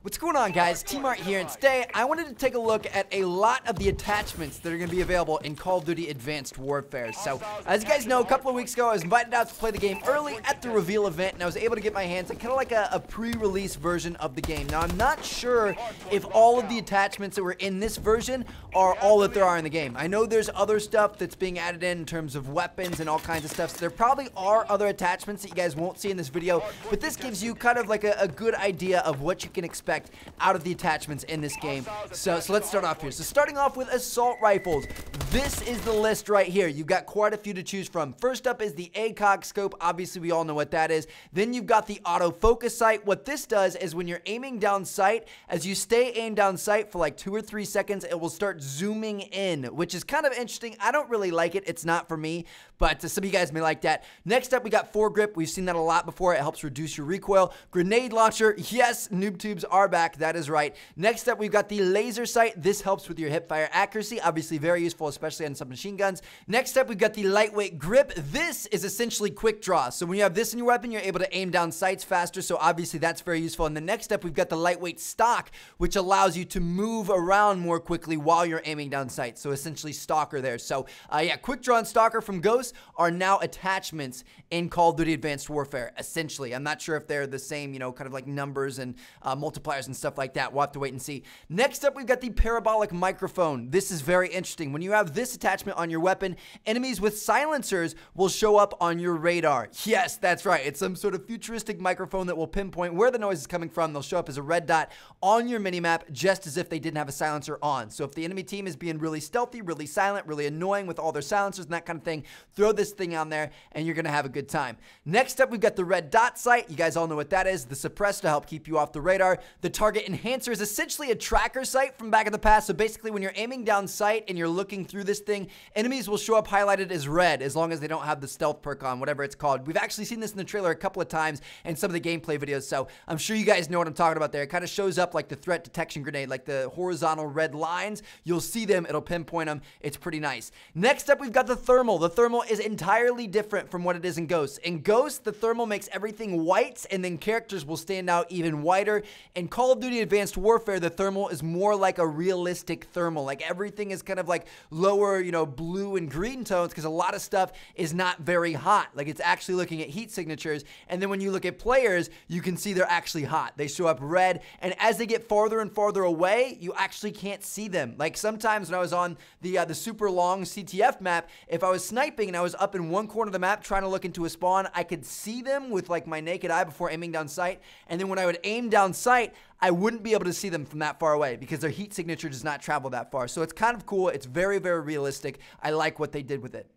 What's going on, guys? T-Mart here, and today I wanted to take a look at a lot of the attachments that are going to be available in Call of Duty Advanced Warfare. So, as you guys know, a couple of weeks ago I was invited out to play the game early at the reveal event, and I was able to get my hands on kind of like a pre-release version of the game. Now, I'm not sure if all of the attachments that were in this version are all that there are in the game. I know there's other stuff that's being added in terms of weapons and all kinds of stuff, so there probably are other attachments that you guys won't see in this video, but this gives you kind of like a good idea of what you can expect out of the attachments in this game. So let's start off here. So starting off with assault rifles, this is the list right here. You've got quite a few to choose from. First up is the ACOG scope. Obviously, we all know what that is. Then you've got the autofocus sight. What this does is when you're aiming down sight, as you stay aimed down sight for like 2 or 3 seconds, it will start zooming in, which is kind of interesting. I don't really like it. It's not for me, but some of you guys may like that. Next up, we got foregrip. We've seen that a lot before. It helps reduce your recoil. Grenade launcher. Yes, noob tubes are back. That is right. Next up, we've got the laser sight. This helps with your hip fire accuracy. Obviously, very useful, especially on some machine guns. Next up, we've got the lightweight grip. This is essentially quick draw. So when you have this in your weapon, you're able to aim down sights faster. So obviously, that's very useful. And the next up, we've got the lightweight stock, which allows you to move around more quickly while you're aiming down sights. So essentially, stalker there. So yeah, quick draw and stalker from Ghost are now attachments in Call of Duty Advanced Warfare. Essentially, I'm not sure if they're the same, you know, kind of like numbers and multipliers and stuff like that. We'll have to wait and see. Next up, we've got the parabolic microphone. This is very interesting. When you have this attachment on your weapon, enemies with silencers will show up on your radar. Yes, that's right. It's some sort of futuristic microphone that will pinpoint where the noise is coming from. They'll show up as a red dot on your minimap, just as if they didn't have a silencer on. So if the enemy team is being really stealthy, really silent, really annoying with all their silencers and that kind of thing, throw this thing on there and you're going to have a good time. Next up, we've got the red dot sight. You guys all know what that is. The suppress to help keep you off the radar. The target enhancer is essentially a tracker sight from back in the past. So basically, when you're aiming down sight and you're looking through this thing, enemies will show up highlighted as red as long as they don't have the stealth perk on, whatever it's called. We've actually seen this in the trailer a couple of times in some of the gameplay videos, so I'm sure you guys know what I'm talking about there. It kind of shows up like the threat detection grenade, like the horizontal red lines. You'll see them. It'll pinpoint them. It's pretty nice. Next up, we've got the thermal. The thermal is entirely different from what it is in Ghost. In Ghost, the thermal makes everything white, and then characters will stand out even whiter. In Call of Duty Advanced Warfare, the thermal is more like a realistic thermal. Like everything is kind of like lower, you know, blue and green tones because a lot of stuff is not very hot. Like it's actually looking at heat signatures. And then when you look at players, you can see they're actually hot. They show up red. And as they get farther and farther away, you actually can't see them. Like sometimes when I was on the super long CTF map, if I was sniping and I was up in one corner of the map trying to look into a spawn, I could see them with like my naked eye before aiming down sight. And then when I would aim down sight, I wouldn't be able to see them from that far away because their heat signature does not travel that far. So it's kind of cool. It's very, very realistic. I like what they did with it.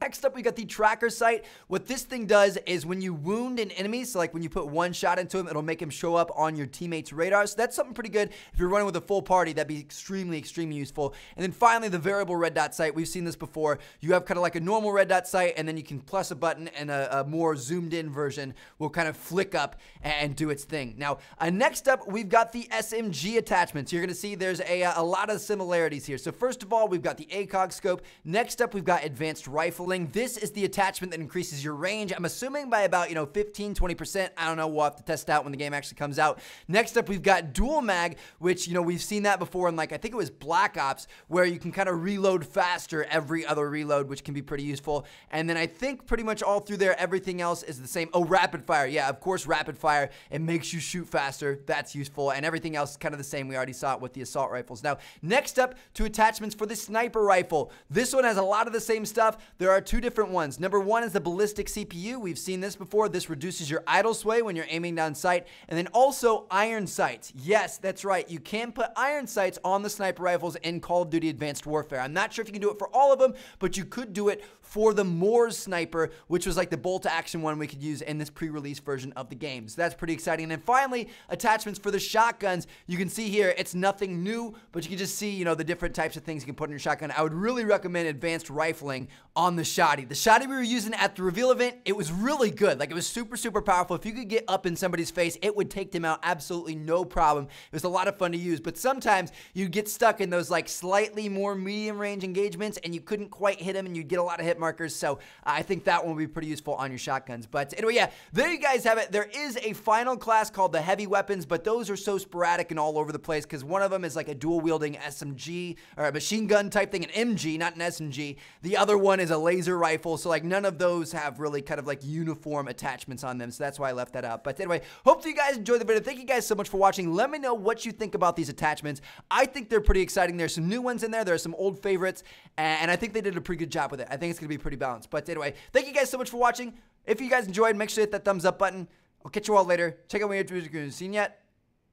Next up, we got the tracker sight. What this thing does is when you wound an enemy, so like when you put one shot into him, it'll make him show up on your teammate's radar. So that's something pretty good. If you're running with a full party, that'd be extremely, extremely useful. And then finally, the variable red dot sight. We've seen this before. You have kind of like a normal red dot sight, and then you can plus a button, and a more zoomed in version will kind of flick up and do its thing. Now, next up, we've got the SMG attachments. You're going to see there's a lot of similarities here. So first of all, we've got the ACOG scope. Next up, we've got advanced rifling. This is the attachment that increases your range. I'm assuming by about, 15-20%. I don't know. We'll have to test out when the game actually comes out. Next up, we've got dual mag, which, we've seen that before in, like, I think it was Black Ops, where you can kind of reload faster every other reload, which can be pretty useful. And then I think pretty much all through there, everything else is the same. Oh, rapid fire. Yeah, of course, rapid fire. It makes you shoot faster. That's useful. And everything else is kind of the same. We already saw it with the assault rifles. Now, next up, 2 attachments for the sniper rifle. This one has a lot of the same stuff. There are 2 different ones. Number 1 is the Ballistic Cpu. We've seen this before. This reduces your idle sway when you're aiming down sight. And then also iron sights. Yes, that's right. You can put iron sights on the sniper rifles in Call of Duty Advanced Warfare. I'm not sure if you can do it for all of them, but you could do it for the Moors sniper, which was like the bolt action one we could use in this pre-release version of the game. So that's pretty exciting. And then finally, attachments for the shotguns. You can see here, it's nothing new, but you can just see, the different types of things you can put in your shotgun. I would really recommend advanced rifling on the shoddy. The shoddy we were using at the reveal event, it was really good. Like, it was super, super powerful. If you could get up in somebody's face, it would take them out absolutely no problem. It was a lot of fun to use, but sometimes you get stuck in those like slightly more medium range engagements and you couldn't quite hit them and you'd get a lot of hit markers. So I think that one would be pretty useful on your shotguns. But anyway, yeah, there you guys have it. There is a final class called the heavy weapons, but those are so sporadic and all over the place because one of them is like a dual wielding SMG or a machine gun type thing, an MG, not an SMG. The other one is a laser rifle. So like none of those have really kind of like uniform attachments on them. So that's why I left that out. But anyway, hopefully you guys enjoyed the video. Thank you guys so much for watching. Let me know what you think about these attachments. I think they're pretty exciting. There's some new ones in there. There's some old favorites. And I think they did a pretty good job with it. I think it's going to be pretty balanced. But anyway, thank you guys so much for watching. If you guys enjoyed, make sure to hit that thumbs up button. I'll catch you all later. Check out my YouTube if you haven't seen yet.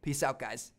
Peace out, guys.